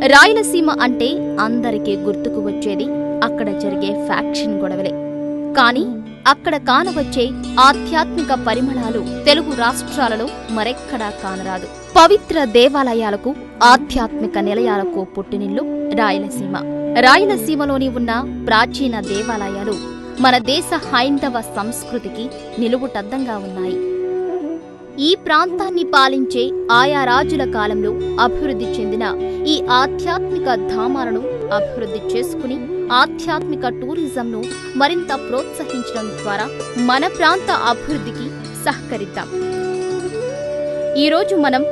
రాయలసీమ అంటే అందరికీ గుర్తుకు వచ్చేది అక్కడ జరిగే ఫ్యాక్షన్ గొడవలే. కానీ అక్కడ కానవచ్చే ఆధ్యాత్మిక పరిమళాలు తెలుగు రాష్ట్రాలలో మరెక్కడా కానరాదు. పవిత్ర దేవాలయాలకు, ఆధ్యాత్మిక నిలయాలకు పుట్టినిల్లు రాయలసీమ. రాయలసీమలోని ఉన్న ప్రాచీన దేవాలయాలు మన దేశ హైందవ సంస్కృతికి నిలువుటద్దంగా ఉన్నాయి. ఈ ప్రాంతాన్ని పాలించే ఆయా రాజుల కాలంలో అభివృద్ధి చెందిన ఈ ఆధ్యాత్మిక ధామాలను అభివృద్ధి చేసుకుని ఆధ్యాత్మిక టూరిజంను మరింత ప్రోత్సహించడం ద్వారా మన ప్రాంత అభివృద్ధికి సహకరిద్దాం. ఈరోజు మనం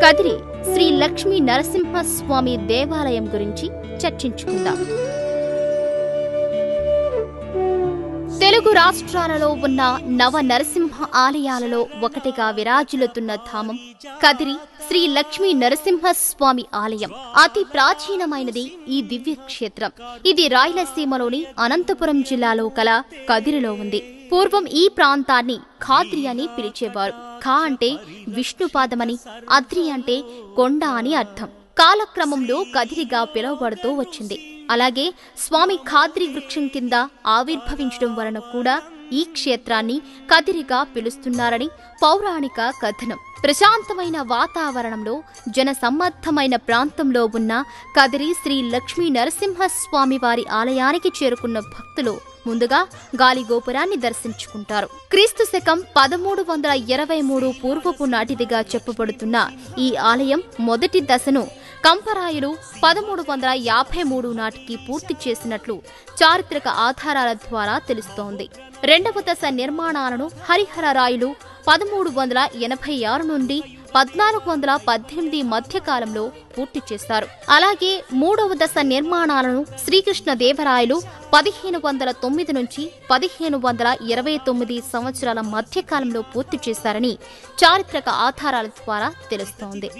కదిరి శ్రీ లక్ష్మీ నరసింహస్వామి దేవాలయం గురించి చర్చించుకుందాం. తెలుగు రాష్ట్రాలలో ఉన్న నవ నరసింహ ఆలయాలలో ఒకటిగా విరాజిల్లుతున్న ధామం కదిరి శ్రీ లక్ష్మీ నరసింహస్వామి ఆలయం. అతి ప్రాచీనమైనది ఈ దివ్య క్షేత్రం. ఇది రాయలసీమలోని అనంతపురం జిల్లాలో కల కదిరిలో ఉంది. పూర్వం ఈ ప్రాంతాన్ని ఖాద్రి అని పిలిచేవారు. ఖా అంటే విష్ణుపాదమని, అద్రి అంటే కొండ అని అర్థం. కాలక్రమంలో కదిరిగా పిలువబడుతూ వచ్చింది. అలాగే స్వామి ఖాద్రి వృక్షం కింద ఆవిర్భవించడం వలన కూడా ఈ క్షేత్రాన్ని కదిరిగా పిలుస్తున్నారని పౌరాణిక కథనం. ప్రశాంతమైన వాతావరణంలో జనసమ్మద్దమైన ప్రాంతంలో ఉన్న కదిరి శ్రీ లక్ష్మీ నరసింహస్వామి వారి ఆలయానికి చేరుకున్న భక్తులు ముందుగా గాలిగోపురాన్ని దర్శించుకుంటారు. క్రీస్తు శకం 1323 పూర్వపు నాటిదిగా చెప్పబడుతున్న ఈ ఆలయం మొదటి దశను కంపరాయులు 1353 నాటికి పూర్తి చేసినట్లు చారిత్రక ఆధారాల ద్వారా తెలుస్తోంది. రెండవ దశ నిర్మాణాలను హరిహరరాయులు 1386 నుండి 1418 మధ్యకాలంలో పూర్తి చేశారు. అలాగే మూడవ దశ నిర్మాణాలను శ్రీకృష్ణదేవరాయలు 1509 నుంచి 1529 సంవత్సరాల మధ్యకాలంలో పూర్తి చేశారని చారిత్రక ఆధారాల ద్వారా తెలుస్తోంది.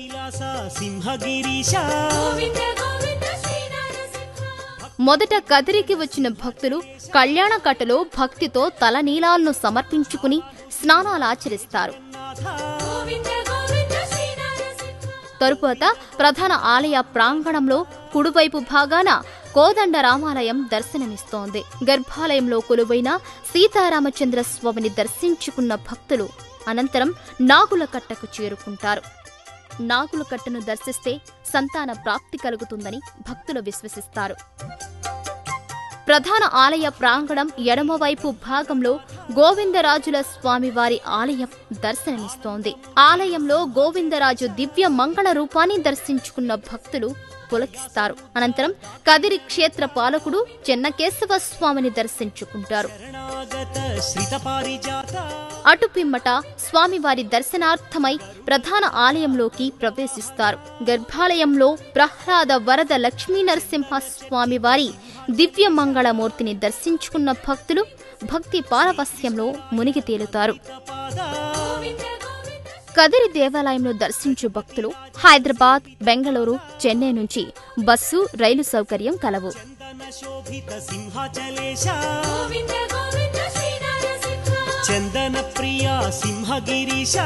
మొదట కదిరికి వచ్చిన భక్తులు కళ్యాణకట్టలో భక్తితో తలనీలాలను సమర్పించుకుని స్నానాలాచరిస్తారు. తరువాత ప్రధాన ఆలయ ప్రాంగణంలో కుడివైపు భాగాన కోదండ రామాలయం దర్శనమిస్తోంది. గర్భాలయంలో కొలువైన సీతారామచంద్ర స్వామిని దర్శించుకున్న భక్తులు అనంతరం నాగులకట్టకు చేరుకుంటారు. నాగులకట్టను దర్శిస్తే సంతాన ప్రాప్తి కలుగుతుందని భక్తులు విశ్వసిస్తారు. ప్రధాన ఆలయ ప్రాంగణం ఎడమవైపు భాగంలో గోవిందరాజుల స్వామివారి ఆలయం దర్శనమిస్తోంది. ఆలయంలో గోవిందరాజు దివ్య మంగళ రూపాన్ని దర్శించుకున్న భక్తులు పులకిస్తారు. అనంతరం కదిరి క్షేత్ర పాలకుడు చెన్నకేశవ స్వామిని దర్శించుకుంటారు. అటు పిమ్మట స్వామివారి దర్శనార్థమై ప్రధాన ఆలయంలోకి ప్రవేశిస్తారు. గర్భాలయంలో ప్రహ్లాద వరద లక్ష్మీ నరసింహ స్వామివారి దివ్య మంగళమూర్తిని దర్శించుకున్న భక్తులు భక్తి పారవస్యంలో మునిగి తేలుతారు. కదిరి దేవాలయంలో దర్శించు భక్తులు హైదరాబాద్, బెంగళూరు, చెన్నై నుంచి బస్సు, రైలు సౌకర్యం కలవు. చందన ప్రియా సింహగిరీశ